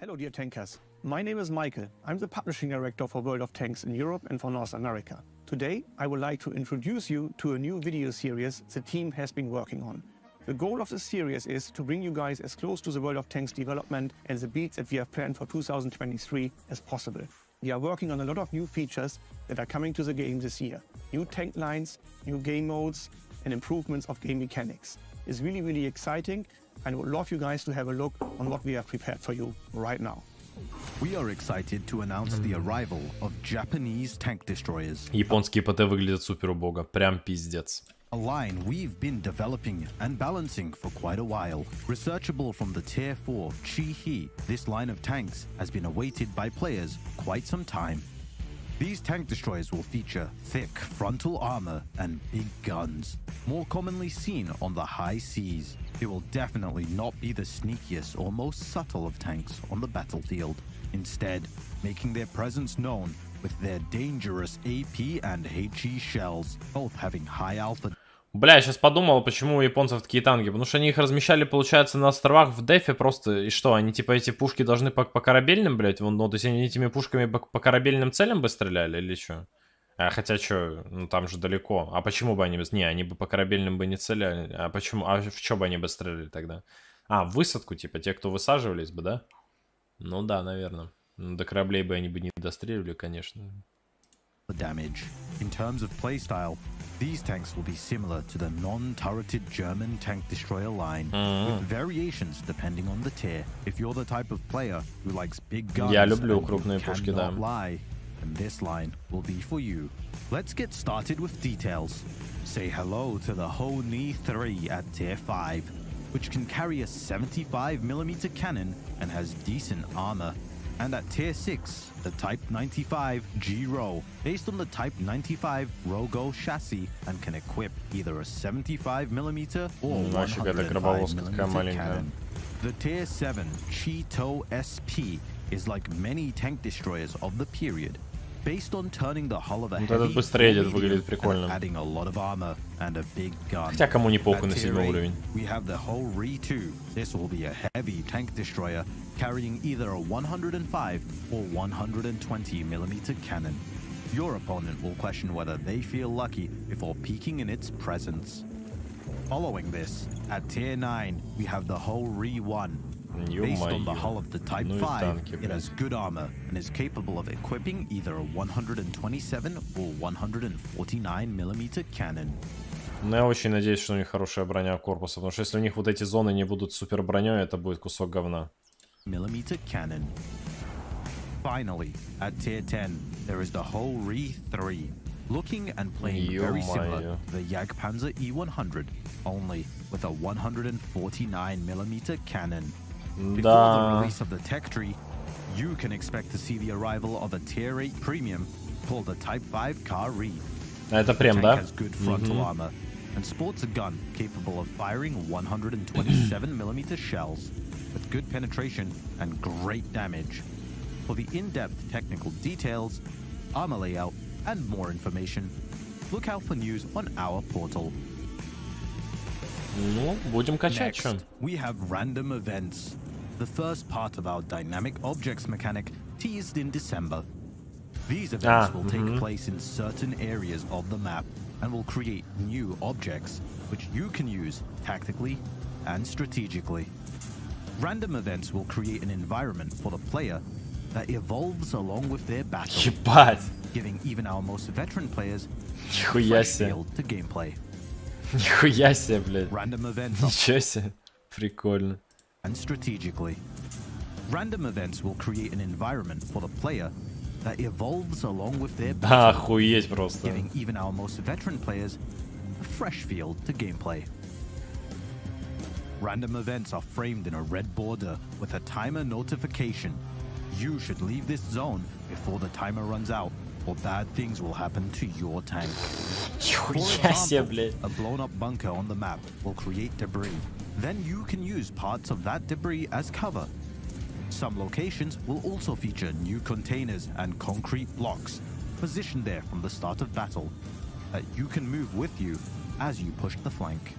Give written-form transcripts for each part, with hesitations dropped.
Hello dear tankers, my name is Michael. I'm the publishing director for World of Tanks in Europe and for North America. Today I would like to introduce you to a new video series the team has been working on. The goal of this series is to bring you guys as close to the World of Tanks development and the beats that we have planned for 2023 as possible. We are working on a lot of new features that are coming to the game this year. New tank lines, new game modes and improvements of game mechanics. It's really exciting. And I would love you guys to have a look on what we have prepared for you right now. We are excited to announce the arrival of Japanese tank destroyers. Японские ПТ выглядят супер убого, прям пиздец. A line we've been developing and balancing for quite a while. Researchable from the Tier 4 Chi-He, this line of tanks has been awaited by players quite some time. These tank destroyers will feature thick frontal armor and big guns, more commonly seen on the high seas. It will definitely not be the sneakiest or most subtle of tanks on the battlefield, instead making their presence known with their dangerous AP and HE shells, both having high alpha. Бля, я сейчас подумал, почему у японцев такие танки. Потому что они их размещали, получается, на островах в дефе просто. И что, они типа эти пушки должны по корабельным, блядь? Ну, то есть они этими пушками по корабельным целям бы стреляли или что? Хотя что, ну там же далеко. А почему бы они без... Не, они бы по корабельным бы не целяли. А почему? А в что бы они бы стреляли тогда? А, в высадку, типа, те, кто высаживались бы, да? Ну да, наверное. Ну, до кораблей бы они бы не достреливали, конечно. Damage. In terms of playstyle, these tanks will be similar to the non-turreted German tank destroyer line, with variations depending on the tier. If you're the type of player who likes big guns Я люблю крупные пушки, да. lie, then this line will be for you. Let's get started with details. Say hello to the Ho-Ni 3 at tier 5, which can carry a 75mm cannon and has decent armor. And at tier 6, the Type 95 Jove, based on the Type 95 Rogo chassis and can equip either a 75mm or 105mm cannon. The tier 7 Cheeto SP is like many tank destroyers of the period, based on turning the hull of a heavy and adding a lot of armor and a big gun. Хотя кому не похуй на 7 уровень. We have the Ho-Ri 2. This will be a heavy tank destroyer carrying either a 105 or 120mm cannon. Your opponent will question whether they feel lucky before peeking in its presence. Following this, at tier 9, we have the Ho-Ri 1. Based on the hull of the Type 5, it has good armor and is capable of equipping either a 127 or 149mm cannon. Но я очень надеюсь, что у них хорошая броня корпуса, потому что если у них вот эти зоны не будут супер броней, это будет кусок говна. Millimeter cannon. Finally, at tier 10, there is the Ho-Ri 3, looking and playing very similar to the Jagdpanzer E100, only with a 149mm cannon. Before the release of the tech tree, you can expect to see the arrival of a tier 8 premium called the Type 5 Kar-Ri. Это прям, да? Has good frontal armor and sports a gun capable of firing 127mm shells with good penetration and great damage. For the in-depth technical details, armor layout, and more information, look out for news on our portal. Ну, будем качать, что? We have random events. The first part of our dynamic objects mechanic teased in December. These events will take place in certain areas of the map and will create new objects, which you can use tactically and strategically. Random events will create an environment for the player that evolves along with their battle, giving even our most veteran players a fresh feel to gameplay. Нихуя себе, блядь. Random events Ничего себе. Прикольно. And strategically. Random events will create an environment for the player that evolves along with their battle, охуеть просто. giving even our most veteran players a fresh feel to gameplay. Random events are framed in a red border with a timer notification. You should leave this zone before the timer runs out, or bad things will happen to your tank. For example, a blown-up bunker on the map will create debris. Then you can use parts of that debris as cover. Some locations will also feature new containers and concrete blocks positioned there from the start of battle that you can move with you as you push the flank.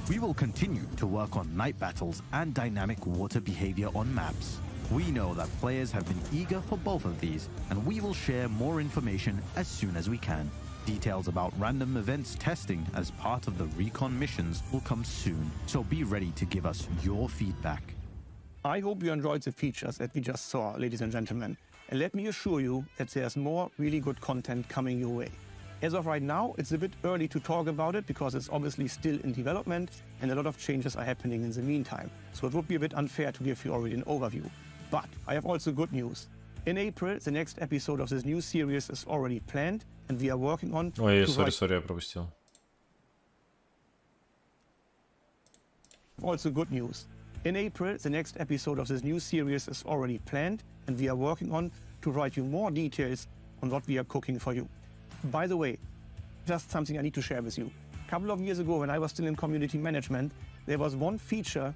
We will continue to work on night battles and dynamic water behavior on maps. We know that players have been eager for both of these, and we will share more information as soon as we can. Details about random events testing as part of the recon missions will come soon, so be ready to give us your feedback. I hope you enjoyed the features that we just saw, ladies and gentlemen. And let me assure you that there's more really good content coming your way. As of right now, it's a bit early to talk about it because it's obviously still in development and a lot of changes are happening in the meantime. So it would be a bit unfair to give you already an overview. But I have also good news. In April, the next episode of this new series is already planned and we are working on... Ой, sorry, я пропустил. Also good news. In April, the next episode of this new series is already planned and we are working on to write you more details on what we are cooking for you. By the way, just something I need to share with you. A couple of years ago when I was still in community management, there was one feature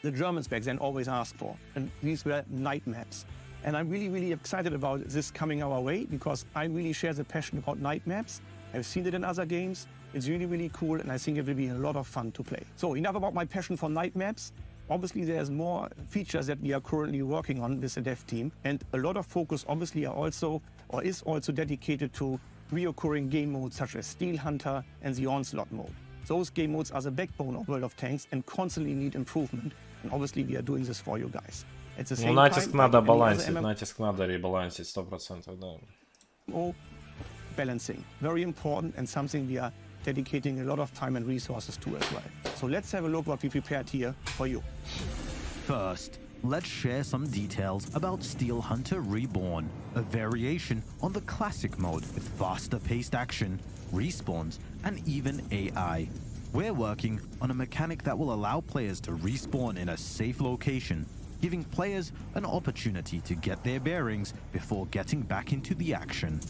the Germans back then always asked for, and these were night maps. And I'm really, really excited about this coming our way because I really share the passion about night maps. I've seen it in other games. It's really, really cool and I think it will be a lot of fun to play. So enough about my passion for night maps. Obviously, there's more features that we are currently working on with the dev team, and a lot of focus obviously is also dedicated to reoccurring game modes such as Steel Hunter and the Onslaught mode. Those game modes are the backbone of World of Tanks and constantly need improvement, and obviously we are doing this for you guys. At the same time, натиск надо балансить, натиск надо ребалансить 100%, да. Oh, balancing, very important and something we are dedicating a lot of time and resources to as well. So let's have a look what we prepared here for you. First, let's share some details about Steel Hunter Reborn, a variation on the classic mode with faster paced action, respawns, and even AI. We're working on a mechanic that will allow players to respawn in a safe location, giving players an opportunity to get their bearings before getting back into the action.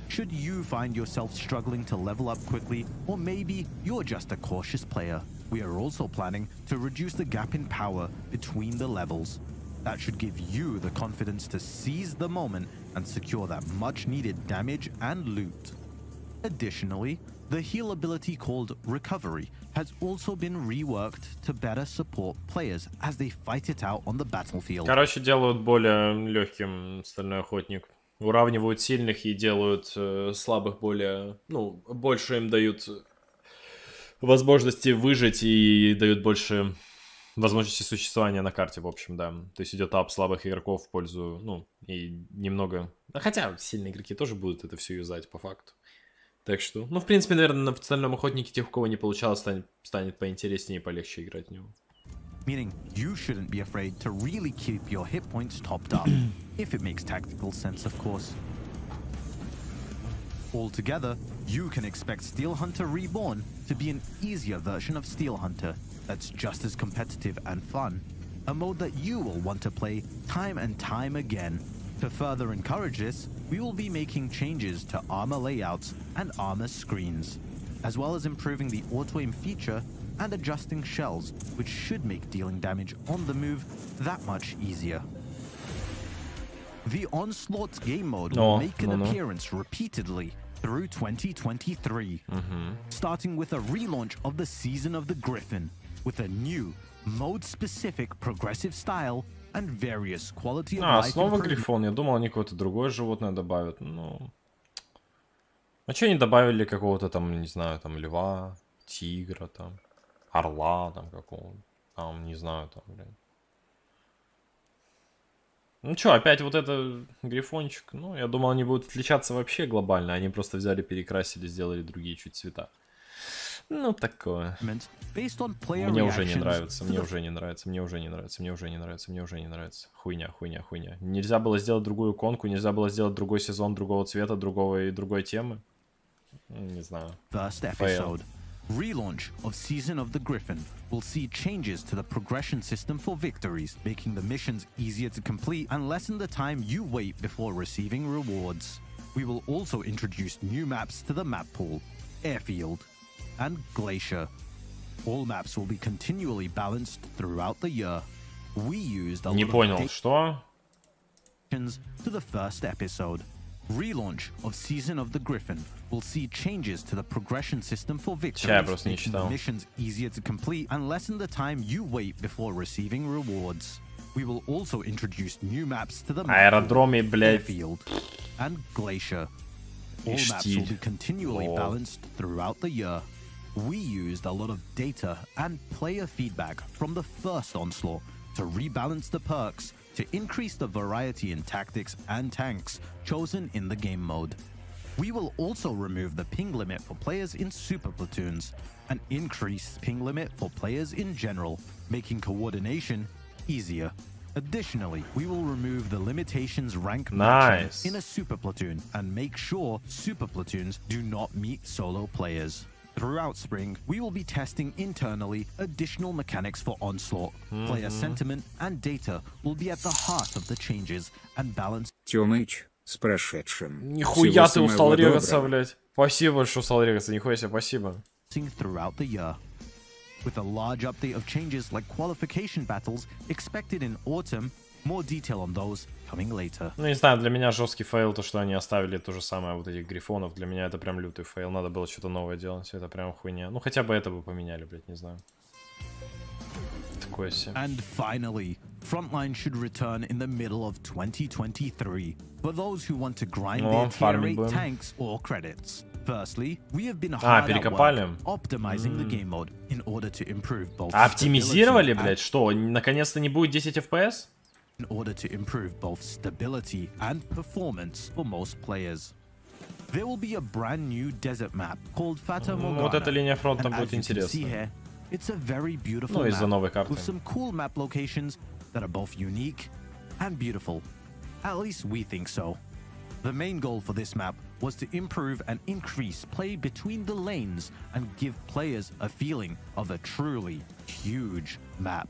Should you find yourself struggling to level up quickly, or maybe you're just a cautious player, we are also planning to reduce the gap in power between the levels. That should give you the confidence to seize the moment and secure that much needed damage and loot. Additionally, the heal ability called Recovery has also been reworked to better support players as they fight it out on the battlefield. Короче, делают более легким Стальной Охотник. Уравнивают сильных и делают слабых более... Ну, больше им дают возможности выжить и дают больше возможности существования на карте, в общем, да. То есть идет ап слабых игроков в пользу, ну, и немного... Хотя сильные игроки тоже будут это все юзать по факту. Так что, ну, в принципе, наверное, в Стальном Охотнике тех, у кого не получалось, станет поинтереснее и полегче играть в него. Meaning you shouldn't be afraid to really keep your hit points topped up, if it makes tactical sense, of course. Altogether, you can expect Steel Hunter Reborn to be an easier version of Steel Hunter that's just as competitive and fun, a mode that you will want to play time and time again. To further encourage this, we will be making changes to armor layouts and armor screens, as well as improving the auto-aim feature and adjusting shells, which should make dealing damage on the move that much easier. The Onslaught game mode will make an appearance repeatedly through 2023, starting with a relaunch of the Season of the Griffin, with a new, mode-specific progressive style and various quality of life снова Грифон. Я думал, они какое-то другое животное добавят. Ну... А что они добавили какого-то там, не знаю, там, льва, тигра, там... Орла там какого-то, там, не знаю, там, блин. Ну чё, опять вот это грифончик. Ну, я думал, они будут отличаться вообще глобально. Они просто взяли, перекрасили, сделали другие чуть цвета. Ну, такое. Мне уже не нравится, мне уже не нравится, мне уже не нравится, мне уже не нравится, мне уже не нравится. Хуйня, хуйня, хуйня. Нельзя было сделать другую иконку, нельзя было сделать другой сезон, другого цвета, другой темы. Не знаю. Relaunch of Season of the Griffin will see changes to the progression system for victories, making the missions easier to complete and lessen the time you wait before receiving rewards. We will also introduce new maps to the map pool, Airfield and Glacier. All maps will be continually balanced throughout the year. We used a lot of to the first episode. Relaunch of Season of the Griffin will see changes to the progression system for victories, making the missions easier to complete and lessen the time you wait before receiving rewards. We will also introduce new maps to the Аэродроме, блядь. Field and Glacier. All maps will be continually balanced throughout the year. We used a lot of data and player feedback from the first Onslaught to rebalance the perks to increase the variety in tactics and tanks chosen in the game mode. We will also remove the ping limit for players in super platoons and increase ping limit for players in general, making coordination easier. Additionally, we will remove the limitations rank matching in a super platoon and make sure super platoons do not meet solo players. Throughout spring, we will be testing internally additional mechanics for Onslaught. Player sentiment and data will be at the heart of the changes and balance. Тёмыч, с прошедшим. Нихуя ты устал регаться, блядь. Спасибо большое, устал регаться. Нихуя себе, спасибо. Throughout the year. With a large update of changes like qualification battles expected in autumn, more detail on those coming later. Ну, не знаю, для меня жесткий фейл, то, что они оставили то же самое, вот этих грифонов. Для меня это прям лютый фейл. Надо было что-то новое делать. Это прям хуйня. Ну, хотя бы это бы поменяли, блядь, не знаю. Такое себе. And finally, Frontline should return in the middle of 2023 for those who want to grind their tier 8 tanks or credits. Firstly, we have been hard at work optimizing the game mode in order to improve both. Оптимизировали, блядь, что? Наконец-то не будет 10 FPS? In order to improve both stability and performance for most players. There will be a brand new desert map called Fata Morgana. Вот эта линия фронта будет интересна. It's a very beautiful map with some cool map locations that are both unique and beautiful. At least we think so. The main goal for this map was to improve and increase play between the lanes and give players a feeling of a truly huge map.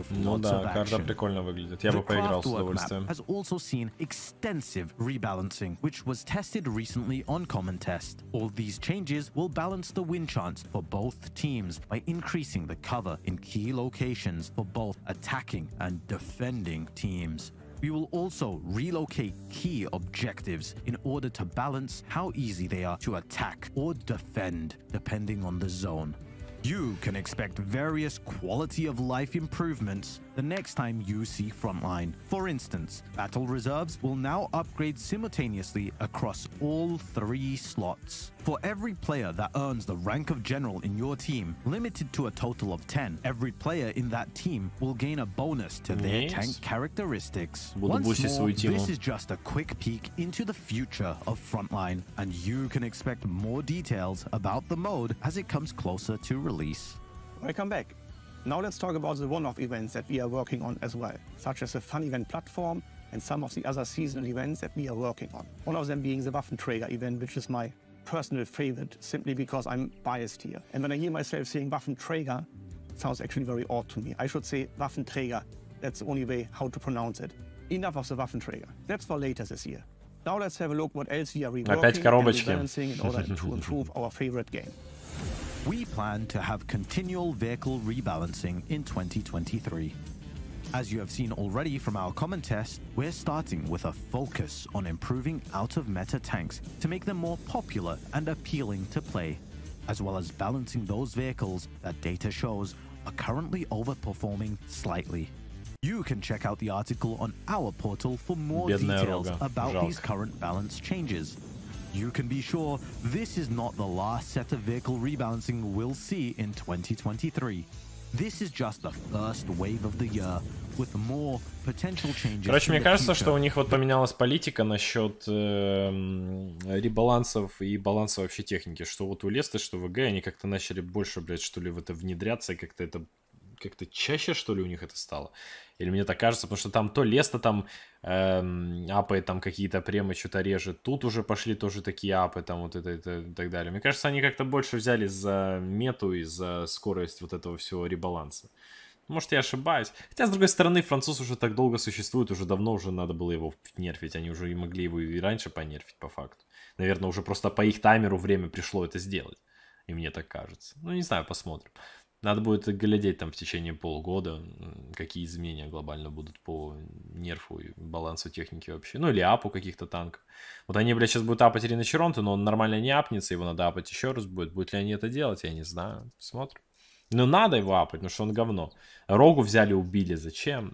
Ну да, карта прикольно выглядит. Я бы поиграл с удовольствием. Has also seen extensive rebalancing, which was tested recently on Common Test. All these changes will balance the win chance for both teams by increasing the cover in key locations for both attacking and defending teams. We will also relocate key objectives in order to balance how easy they are to attack or defend, depending on the zone. You can expect various quality of life improvements the next time you see Frontline. For instance, battle reserves will now upgrade simultaneously across all 3 slots. For every player that earns the rank of general in your team, limited to a total of 10, every player in that team will gain a bonus to their tank characteristics. Once more, this is just a quick peek into the future of Frontline, and you can expect more details about the mode as it comes closer to release. Welcome back. Now let's talk about the one-off events that we are working on as well, such as the fun event platform and some of the other seasonal events that we are working on. One of them being the Waffenträger event, which is my personal favorite, simply because I'm biased here. And when I hear myself saying Waffenträger, it sounds actually very odd to me. I should say Waffenträger. That's the only way how to pronounce it. Enough of the Waffenträger. That's for later this year. Now let's have a look what else we are reworking and rebalancing in order to improve our favorite game. We plan to have continual vehicle rebalancing in 2023. As you have seen already from our common test, we're starting with a focus on improving out-of-meta tanks to make them more popular and appealing to play, as well as balancing those vehicles that data shows are currently overperforming slightly. You can check out the article on our portal for more details about these current balance changes. You can be sure this is not the last set of vehicle rebalancing we'll see in 2023. This is just the first wave of the year, with more potential changes. Короче, мне кажется, что у них вот поменялась политика насчет ребалансов и баланса вообще техники. Что вот у Леста, что в ВГ, они как-то начали больше, блядь, что ли, в это внедряться, и как-то это как-то чаще, что ли, у них это стало. Или мне так кажется, потому что там то Леста там апает там какие-то премы, что-то режет. Тут уже пошли тоже такие апы, там вот это и так далее. Мне кажется, они как-то больше взяли за мету и за скорость вот этого всего ребаланса. Может, я ошибаюсь. Хотя, с другой стороны, француз уже так долго существует, уже давно уже надо было его нерфить. Они уже и могли его и раньше понерфить, по факту. Наверное, уже просто по их таймеру время пришло это сделать. И мне так кажется. Ну, не знаю, посмотрим. Надо будет глядеть там в течение полугода, какие изменения глобально будут по нерфу и балансу техники вообще. Ну или апу каких-то танков. Вот они, блядь, сейчас будут апать Риночеронту, но он нормально не апнется, его надо апать еще раз будет. Будут ли они это делать, я не знаю. Смотрим. Ну надо его апать, потому что он говно. Рогу взяли, убили. Зачем?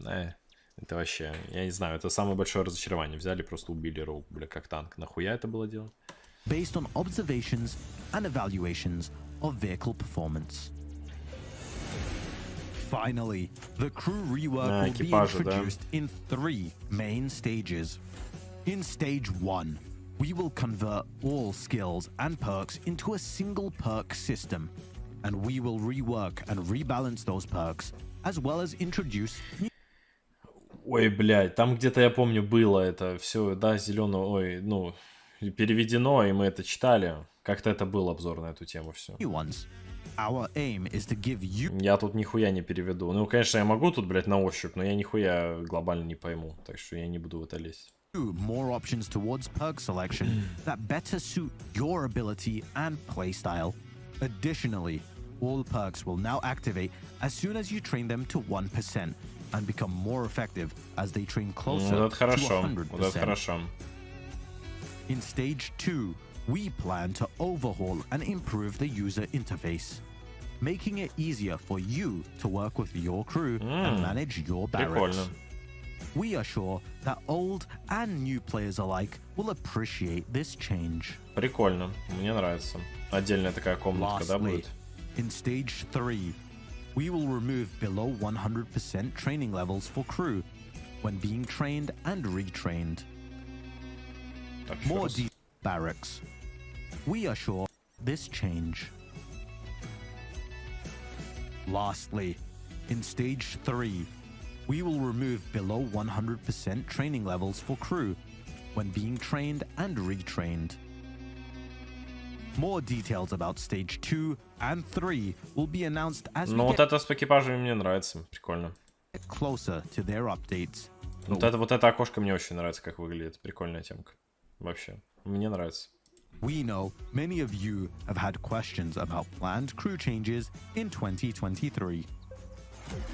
Это вообще, я не знаю, это самое большое разочарование. Взяли, просто убили Роук, бля, как танк. Нахуя это было делать? Based on observations and evaluations of vehicle performance. Finally, the crew rework will be introduced in 3 main stages. In stage 1, we will convert all skills and perks into a single perk system, and we will rework and rebalance those perks, as well as introduce new... Ой, блядь, там где-то, я помню, было это все, да, зеленое, ой, ну, переведено, и мы это читали. Как-то это был обзор на эту тему, все. Our aim is to give you... Я тут нихуя не переведу. Ну, конечно, я могу тут, блядь, на ощупь, но я нихуя глобально не пойму, так что я не буду в это лезть. More options towards perk selection that better suit your ability and playstyle. Additionally, all perks will now activate as soon as you train them to 1% and become more effective as they train closer to 100%. In stage 2, we plan to overhaul and improve the user interface, making it easier for you to work with your crew and manage your barracks. We are sure that old and new players alike will appreciate this change. Прикольно, мне нравится. Отдельная такая комнатка, да, будет? In stage 3, we will remove below 100% training levels for crew when being trained and retrained. More deep barracks. We are sure this change. Lastly, in stage 3, we will remove below 100% training levels for crew when being trained and retrained. More details about stage 2 and 3 will be announced as we вот это с экипажами мне нравится, прикольно. Get closer to their updates. Вот это окошко мне очень нравится, как выглядит. Прикольная темка. Вообще, мне нравится. We know many of you have had questions about planned crew changes in 2023.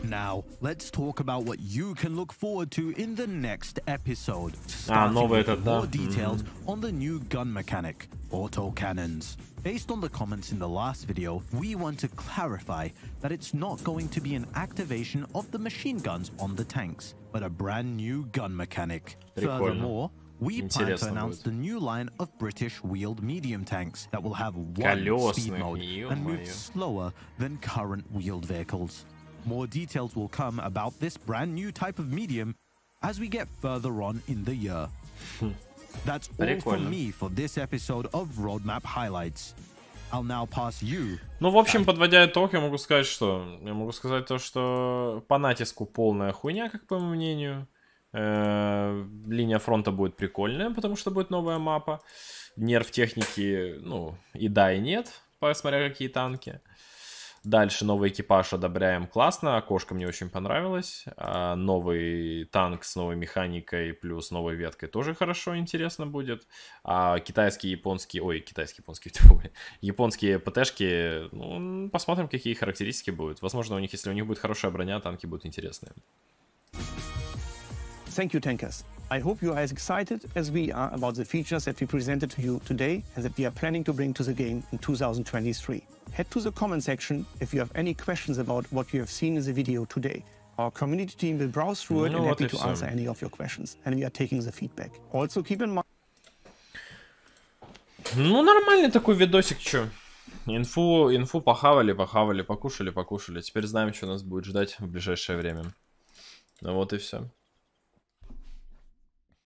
Now, let's talk about what you can look forward to in the next episode. Starting with more details on the new gun mechanic, auto cannons. Based on the comments in the last video, we want to clarify that it's not going to be an activation of the machine guns on the tanks, but a brand new gun mechanic. Furthermore, we plan to announce the new line of British wheeled medium tanks that will have one speed mode and move slower than current wheeled vehicles. More details will come about this brand new type of medium as we get further on in the year. That's all from me for this episode of Roadmap Highlights. I'll now pass you. Ну, в общем, подводя итог, я могу сказать, что... Я могу сказать то, что по натиску полная хуйня, как по моему мнению. Линия фронта будет прикольная, потому что будет новая мапа. Нерв техники, ну, и да, и нет, посмотря какие танки. Дальше новый экипаж одобряем, классно. Окошко мне очень понравилось. Новый танк с новой механикой плюс новой веткой тоже хорошо, интересно будет. А китайские, японские... Ой, китайские, японские... Японские ПТшки, ну, посмотрим, какие характеристики будут. Возможно, у них, если у них будет хорошая броня, танки будут интересные. Thank you, Tankers. I hope you are as excited as we are about the features that we presented to you today and that we are planning to bring to the game in 2023. Head to the comment section if you have any questions about what you have seen in the video today. Our community team will browse through it and happy to answer any of your questions, and we are taking the feedback. Also keep in mind... Ну, нормальный такой видосик, чё. Инфу похавали, покушали. Теперь знаем, что нас будет ждать в ближайшее время. Ну вот и все.